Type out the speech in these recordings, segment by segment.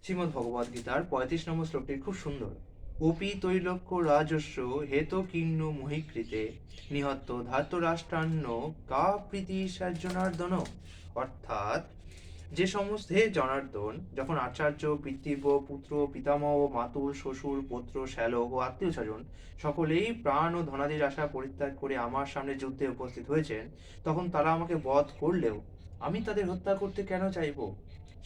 শ্রীমদ্ ভগবদ গীতার 35 নম্বর শ্লোকটি খুব সুন্দর। অপি তৈলক্য রাজস্ব হেত কিন্ন মহিকৃতে নিহত ধার্তরাষ্ট্রান্ন কা প্রীতি জনার্দন। অর্থাৎ, যে সমস্ত হে জনার্দন, যখন আচার্য, পিতৃব্য, পুত্র, পিতামহ, মাতুল, শ্বশুর, পুত্র, শ্যালক ও আত্মীয় স্বজন সকলেই প্রাণ ও ধনাদির আশা পরিত্যাগ করে আমার সামনে যুদ্ধে উপস্থিত হয়েছেন, তখন তারা আমাকে বধ করলেও আমি তাদের হত্যা করতে কেন চাইব?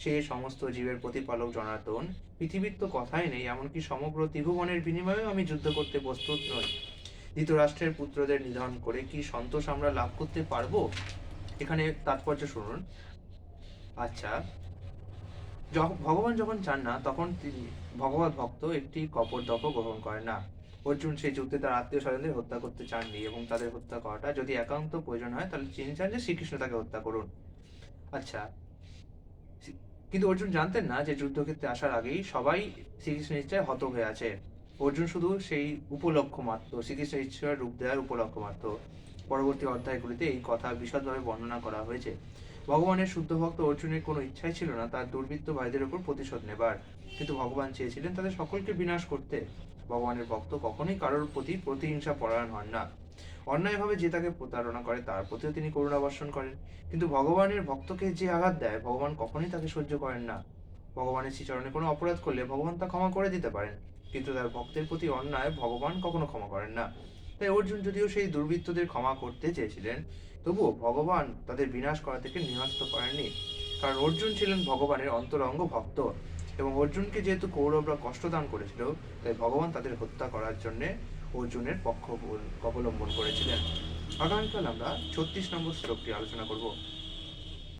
সে সমস্ত জীবের প্রতিপালক জনার্দন, পৃথিবীর তো কথাই নেই, এমনকি সমগ্র ত্রিভুবনের বিনিময়েও আমি যুদ্ধ করতে প্রস্তুত নই। ধৃতরাষ্ট্রের পুত্রদের নিধন করে কি সন্তোষ আমরা লাভ করতে পারবো? এখানে তাৎপর্য শুনুন। আচ্ছা, ভগবান যখন চান না, তখন তিনি ভগবত ভক্ত একটি কপোর্দক গ্রহণ করেন না। অর্জুন সেই যুদ্ধে তার আত্মীয় স্বজনদের হত্যা করতে চাননি, এবং তাদের হত্যা করাটা যদি একান্ত প্রয়োজন হয় তাহলে তিনি চান যে শ্রীকৃষ্ণ তাকে হত্যা করুন। আচ্ছা, কিন্তু অর্জুন জানতেন না যে যুদ্ধক্ষেত্রে আসার আগেই সবাই শ্রীকৃষ্ণের ইচ্ছায় হত হয়ে আছে। অর্জুন শুধু সেই উপলক্ষ মাত্র, শ্রীকৃষ্ণের ইচ্ছার রূপ দেওয়ার উপলক্ষ মাত্র। পরবর্তী অধ্যায়গুলিতে এই কথা বিশদভাবে বর্ণনা করা হয়েছে। ভগবানের শুদ্ধ ভক্ত অর্জুনের কোনো ইচ্ছাই ছিল না তার দুর্বৃত্ত ভাইদের উপর প্রতিশোধ নেবার, কিন্তু ভগবান চেয়েছিলেন তাদের সকলকে বিনাশ করতে। ভগবানের ভক্ত কখনোই কারোর প্রতি প্রতিহিংসা পরায়ণ হন না। অন্যায়ভাবে যে তাকে প্রতারণা করে তার প্রতিও তিনি করুণা বর্ষণ করেন, কিন্তু ভগবানের ভক্তকে যে আঘাত দেয় ভগবান কখনোই তাকে সহ্য করেন না। ভগবানের শ্রীচরণে কোনো অপরাধ করলে ভগবান তা ক্ষমা করে দিতে পারেন, কিন্তু তার ভক্তের প্রতি অন্যায় ভগবান কখনো ক্ষমা করেন না। তাই অর্জুন যদিও সেই দুর্বৃত্তদের ক্ষমা করতে চেয়েছিলেন, তবুও ভগবান তাদের বিনাশ করা থেকে নিহত করেননি, কারণ অর্জুন ছিলেন ভগবানের অন্তরঙ্গ ভক্ত, এবং অর্জুনকে যেহেতু কৌরবরা কষ্ট দান করেছিল, তাই ভগবান তাদের হত্যা করার জন্য অর্জুনের পক্ষ অবলম্বন করেছিলেন। আগামীকাল আমরা 36 নম্বর শ্লোকটি আলোচনা করব।